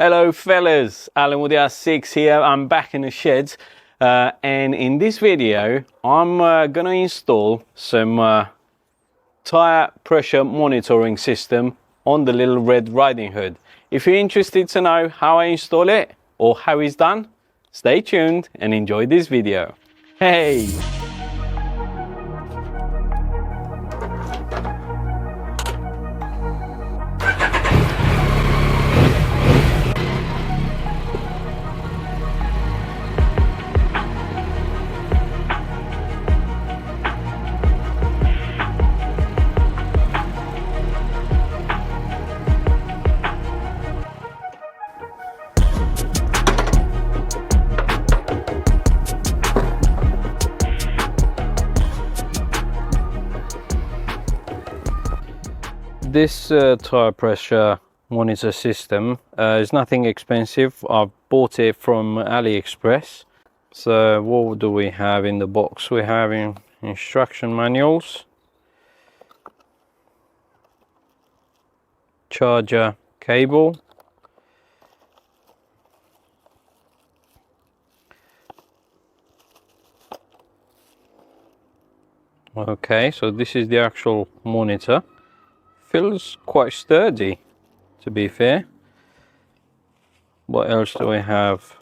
Hello fellas, Alan with the R6 here. I'm back in the sheds and in this video I'm gonna install some tire pressure monitoring system on the little Red Riding Hood. If you're interested to know how I install it or how it's done, stay tuned and enjoy this video. Hey! This tire pressure monitor system is nothing expensive. I've bought it from AliExpress. So what do we have in the box? We're having instruction manuals, charger cable, okay, so this is the actual monitor. Feels quite sturdy, to be fair. What else do we have?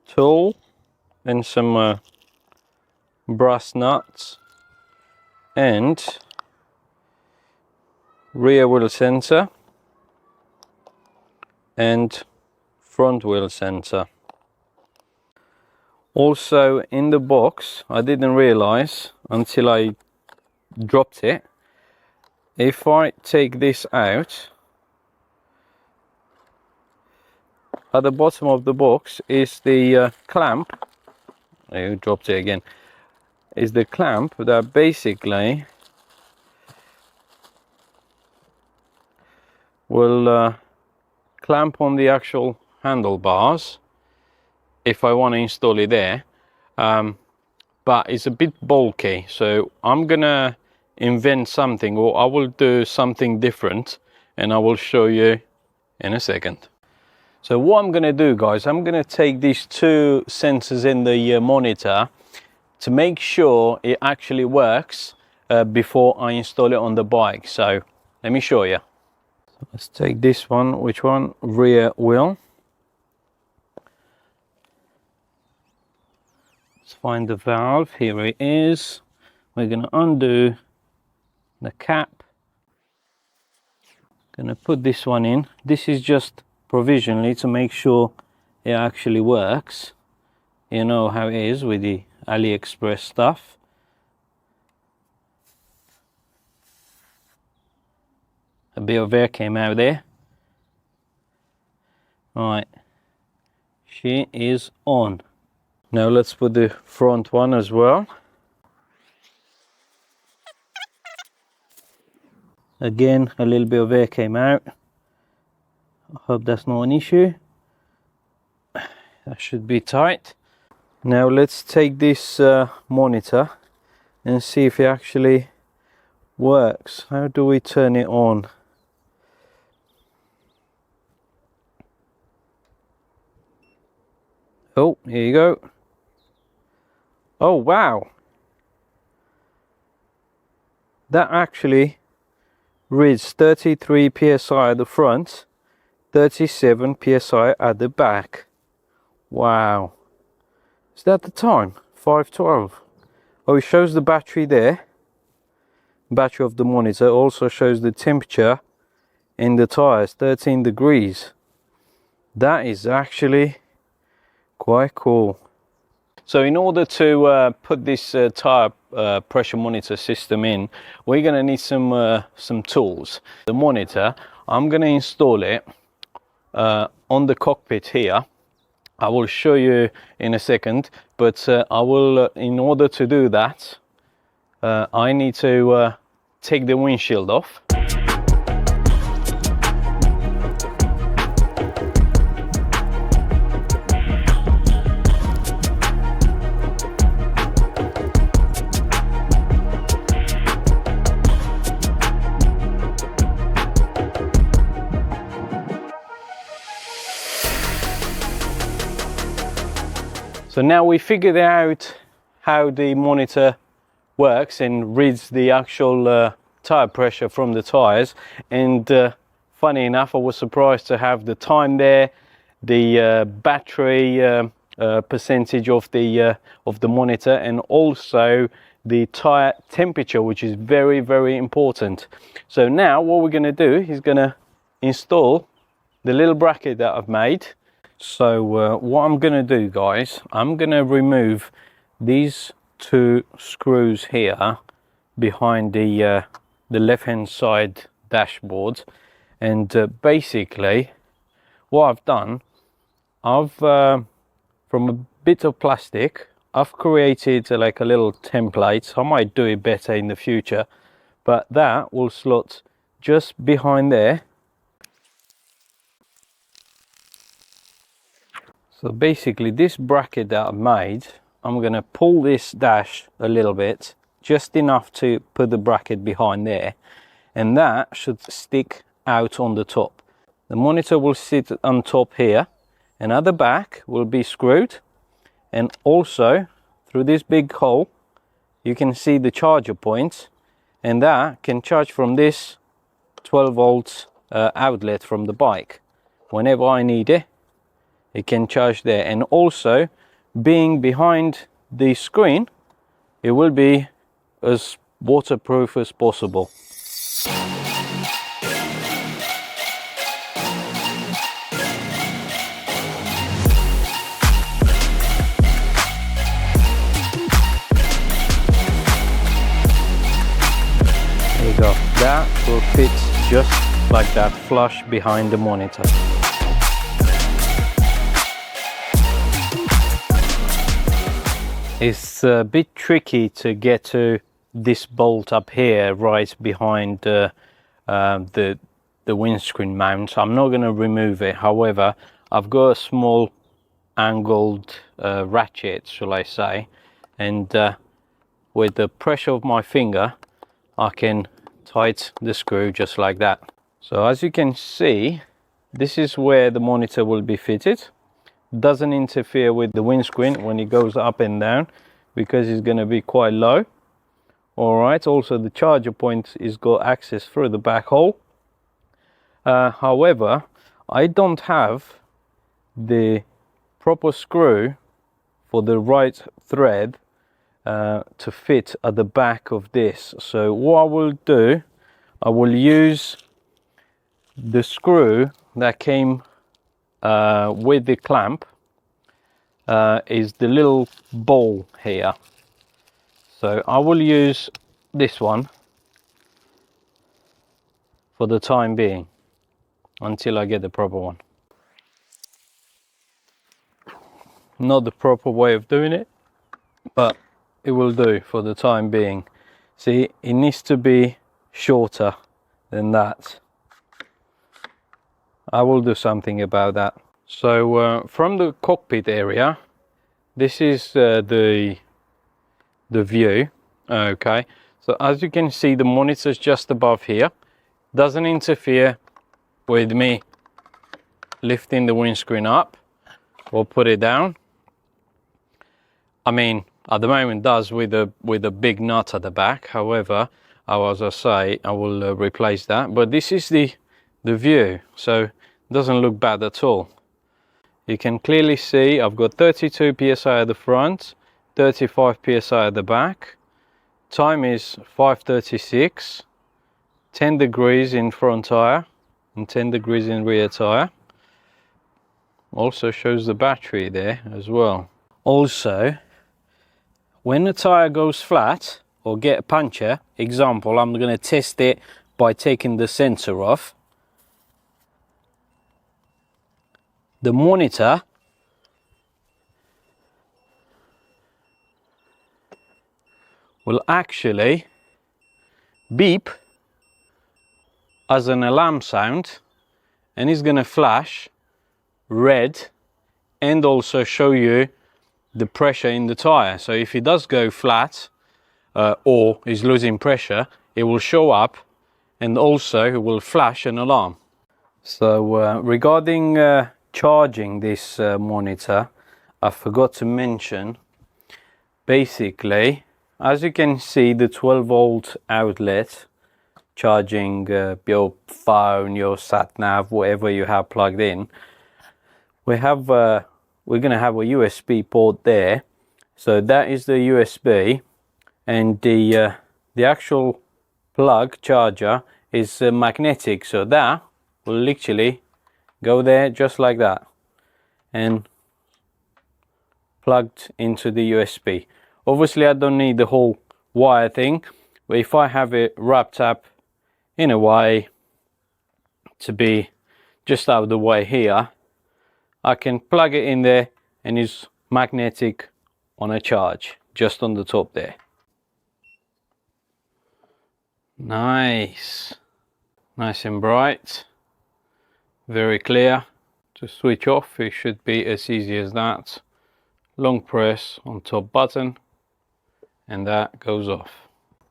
Tool and some brass nuts and rear wheel sensor and front wheel sensor. Also in the box, I didn't realize until I dropped it, if I take this out, at the bottom of the box is the clamp. You dropped it again. Is the clamp that basically will clamp on the actual handlebars if I want to install it there, but it's a bit bulky, so I'm gonna invent something, or I will do something different, and I will show you in a second. So what I'm gonna do, guys, I'm gonna take these two sensors in the monitor to make sure it actually works before I install it on the bike. So let me show you. Let's take this one. Which one? Rear wheel. Let's find the valve. Here it is. We're gonna undo the cap. Gonna put this one in. This is just provisionally to make sure it actually works. You know how it is with the AliExpress stuff. A bit of air came out there. Right, she is on. Now let's put the front one as well. Again, a little bit of air came out. I hope that's not an issue. That should be tight. Now let's take this monitor and see if it actually works. How do we turn it on? Oh, here you go. Oh wow, that actually reads 33 psi at the front, 37 psi at the back. Wow, is that the time? 5:12. Oh, it shows the battery there. Battery of the monitor also shows the temperature in the tires, 13 degrees. That is actually quite cool. So in order to put this tire pressure monitor system in, we're going to need some tools. The monitor, I'm going to install it on the cockpit here. I will show you in a second, but I will, in order to do that, I need to take the windshield off. So now we figured out how the monitor works and reads the actual tire pressure from the tires, and funny enough, I was surprised to have the time there, the battery percentage of the monitor, and also the tire temperature, which is very, very important. So now what we're going to do is going to install the little bracket that I've made. So what I'm going to do, guys, I'm going to remove these two screws here behind the left hand side dashboard, and basically what I've done, I've from a bit of plastic, I've created like a little template. I might do it better in the future, but that will slot just behind there. So basically this bracket that I've made, I'm going to pull this dash a little bit, just enough to put the bracket behind there, and that should stick out on the top. The monitor will sit on top here, and at the back will be screwed, and also through this big hole you can see the charger points, and that can charge from this 12 volt outlet from the bike. Whenever I need it, it can charge there. And also, being behind the screen, it will be as waterproof as possible. There you go. That will fit just like that, flush behind the monitor. It's a bit tricky to get to this bolt up here right behind the windscreen mount. I'm not going to remove it. However, I've got a small angled ratchet, shall I say, and with the pressure of my finger I can tighten the screw just like that. So as you can see, this is where the monitor will be fitted. Doesn't interfere with the windscreen when it goes up and down, because it's going to be quite low. All right, also the charger point is got access through the back hole. However, I don't have the proper screw for the right thread to fit at the back of this. So what I will do, I will use the screw that came with the clamp, is the little ball here. So I will use this one for the time being until I get the proper one. Not the proper way of doing it, but it will do for the time being. See, it needs to be shorter than that. I will do something about that. So from the cockpit area, this is the view. Okay, so as you can see, the monitor's just above here. Doesn't interfere with me lifting the windscreen up or put it down. I mean, at the moment does with a big nut at the back. However, as I say, I will replace that. But this is the view, so it doesn't look bad at all. You can clearly see I've got 32 psi at the front, 35 psi at the back. Time is 5:36, 10 degrees in front tire and 10 degrees in rear tire. Also shows the battery there as well. Also, when the tire goes flat or get a puncture, example, I'm going to test it by taking the sensor off. The monitor will actually beep as an alarm sound, and it's going to flash red and also show you the pressure in the tire. So if it does go flat or is losing pressure, it will show up, and also it will flash an alarm. So regarding charging this monitor, I forgot to mention, basically, as you can see, the 12-volt outlet charging your phone, your sat nav, whatever you have plugged in. We're going to have a USB port there, so that is the USB, and the actual plug charger is magnetic, so that will literally go there just like that and plugged into the USB. Obviously I don't need the whole wire thing, but if I have it wrapped up in a way to be just out of the way here, I can plug it in there and it's magnetic on a charge just on the top there. Nice and bright, very clear. To switch off, it should be as easy as that. Long press on top button and that goes off.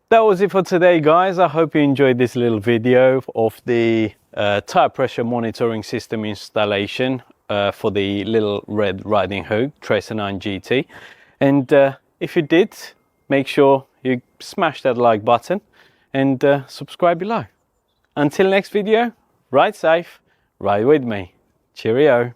That was it for today, guys. I hope you enjoyed this little video of the tire pressure monitoring system installation for the little red riding hood Tracer 9 GT. And if you did, make sure you smash that like button and subscribe below. Until next video, ride safe, ride with me. Cheerio.